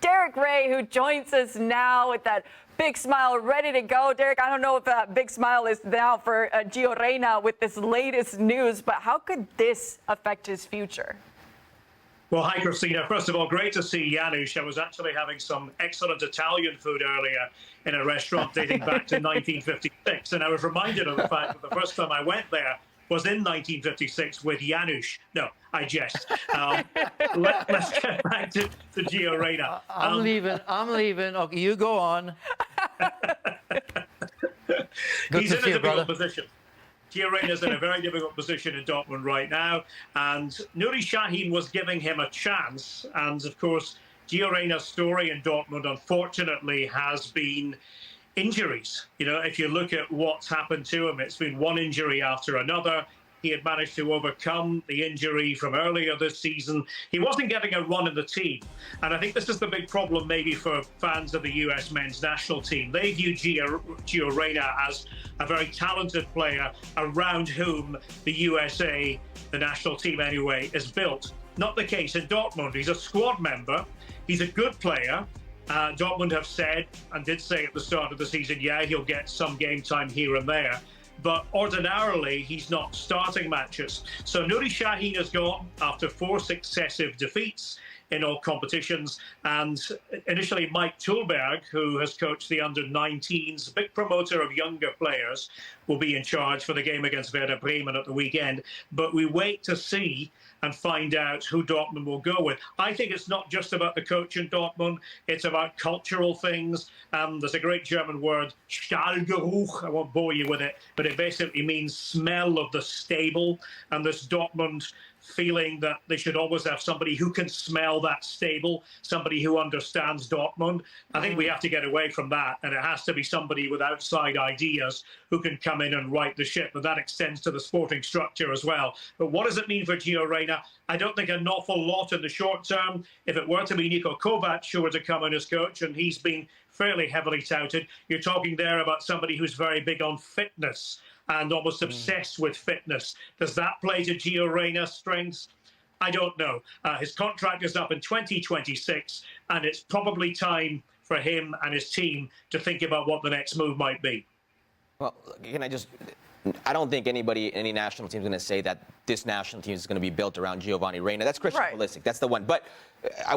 Derek Ray, who joins us now with that big smile, ready to go. Derek, I don't know if that big smile is now for Gio Reyna with this latest news, but how could this affect his future? Well, hi, Christina. First of all, great to see Janusz. I was actually having some excellent Italian food earlier in a restaurant dating back to 1956, and I was reminded of the fact that the first time I went there was in 1956 with Janusz. No, I jest. Let's get back to Gio Reyna. I'm leaving. Okay, you go on. He's in a difficult position. Gio Reyna's in a very difficult position in Dortmund right now, and Nuri Sahin was giving him a chance. And of course, Gio Reyna's story in Dortmund, unfortunately, has been injuries. You know, if you look at what's happened to him, it's been one injury after another. He had managed to overcome the injury from earlier this season. He wasn't getting a run in the team. And I think this is the big problem maybe for fans of the US men's national team. They view Gio Reyna as a very talented player around whom the USA, the national team anyway, is built. Not the case in Dortmund. He's a squad member. He's a good player. Dortmund have said, and did say at the start of the season, yeah, he'll get some game time here and there. But ordinarily, he's not starting matches. So Nuri Sahin has gone after 4 successive defeats in all competitions. And initially, Mike Tulberg, who has coached the under-19s, big promoter of younger players, will be in charge for the game against Werder Bremen at the weekend. But we wait to see and find out who Dortmund will go with. I think it's not just about the coach in Dortmund, it's about cultural things. There's a great German word, Stallgeruch, I won't bore you with it, but it basically means smell of the stable. And this Dortmund feeling that they should always have somebody who can smell that stable, somebody who understands Dortmund. I think we have to get away from that, and it has to be somebody with outside ideas who can come in and right the ship, and that extends to the sporting structure as well. But what does it mean for Gio Reyna? I don't think an awful lot in the short term. If it were to be Niko Kovac who were to come in as coach, and he's been fairly heavily touted, you're talking there about somebody who's very big on fitness and almost obsessed with fitness. Does that play to Gio Reyna's strengths? I don't know. His contract is up in 2026, and it's probably time for him and his team to think about what the next move might be. Well, I don't think any national team is going to say that this national team is going to be built around Giovanni Reyna. That's Christian Pulisic. That's the one. But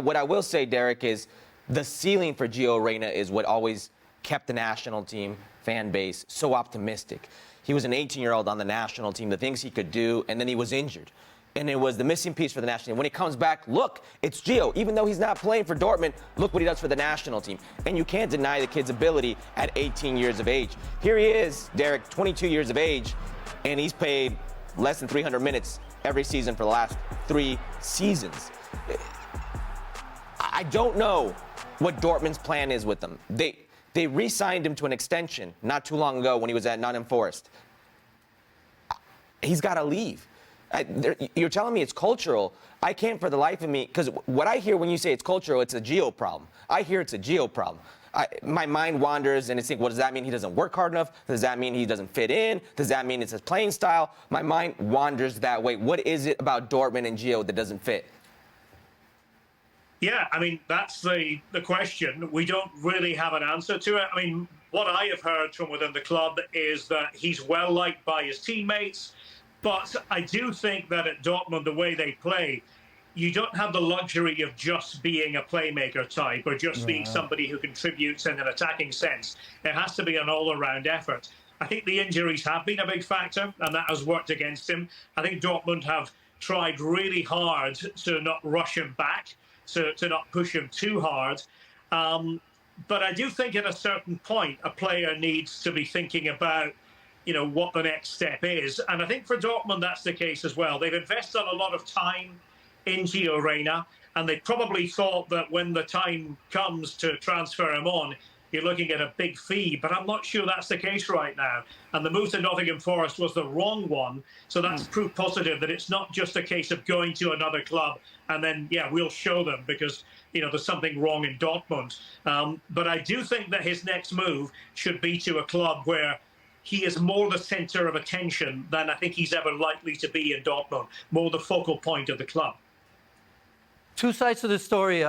what I will say, Derek, is the ceiling for Gio Reyna is what always kept the national team fan base so optimistic. He was an 18-year-old on the national team, the things he could do, and then he was injured. And it was the missing piece for the national team. When he comes back, look, it's Gio. Even though he's not playing for Dortmund, look what he does for the national team. And you can't deny the kid's ability at 18 years of age. Here he is, Derek, 22 years of age, and he's played less than 300 minutes every season for the last 3 seasons. I don't know what Dortmund's plan is with him. They re-signed him to an extension not too long ago when he was at Nottingham Forest. He's got to leave. You're telling me it's cultural. I can't for the life of me, because what I hear when you say it's cultural, it's a Gio problem. I hear it's a Gio problem. My mind wanders and it's like, what does that mean? He doesn't work hard enough? Does that mean he doesn't fit in? Does that mean it's his playing style? My mind wanders that way. What is it about Dortmund and Gio that doesn't fit? Yeah, I mean, that's the question. We don't really have an answer to it. I mean, what I have heard from within the club is that he's well liked by his teammates. But I do think that at Dortmund, the way they play, you don't have the luxury of just being a playmaker type or just being somebody who contributes in an attacking sense. It has to be an all-around effort. I think the injuries have been a big factor, and that has worked against him. I think Dortmund have tried really hard to not rush him back, to not push him too hard. But I do think at a certain point, a player needs to be thinking about, you know, what the next step is. And I think for Dortmund, that's the case as well. They've invested a lot of time in Gio Reyna, and they probably thought that when the time comes to transfer him on, you're looking at a big fee, but I'm not sure that's the case right now. And the move to Nottingham Forest was the wrong one, so that's proof positive that it's not just a case of going to another club and then, yeah, we'll show them because, you know, there's something wrong in Dortmund. But I do think that his next move should be to a club where he is more the centre of attention than I think he's ever likely to be in Dortmund, more the focal point of the club. Two sides to the story,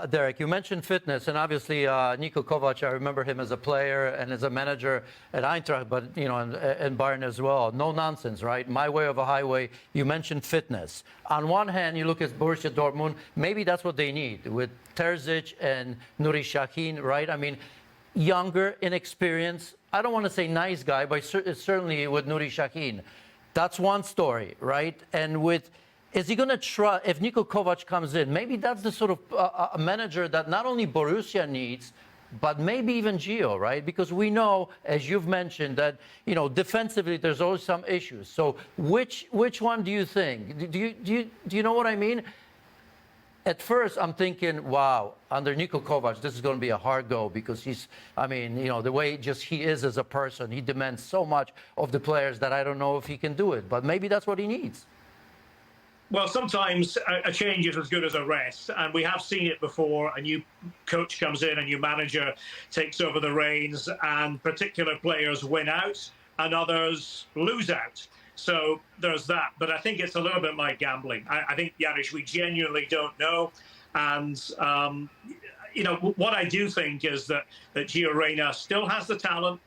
Derek. You mentioned fitness, and obviously Niko Kovac. I remember him as a player and as a manager at Eintracht, but and Bayern as well. No nonsense, right? My way of a highway. You mentioned fitness. On one hand, you look at Borussia Dortmund. Maybe that's what they need with Terzic and Nuri Sahin, right? I mean, younger, inexperienced. I don't want to say nice guy, but certainly with Nuri Sahin. That's one story, right? And with is he going to try, if Niko Kovac comes in, maybe that's the sort of a manager that not only Borussia needs, but maybe even Gio, right? Because we know, as you've mentioned, that, defensively there's always some issues. So which one do you think? Do you know what I mean? At first, I'm thinking, wow, under Niko Kovac, this is going to be a hard go because the way just he is as a person, he demands so much of the players that I don't know if he can do it. But maybe that's what he needs. Well, sometimes a change is as good as a rest, and we have seen it before. A new coach comes in, a new manager takes over the reins, and particular players win out and others lose out. So there's that. But I think it's a little bit like gambling. I think, Janusz, we genuinely don't know. And, what I do think is that Gio Reyna still has the talent.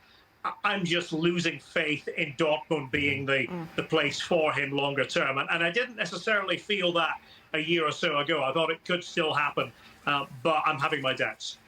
I'm just losing faith in Dortmund being the place for him longer term. And I didn't necessarily feel that a year or so ago. I thought it could still happen, but I'm having my doubts.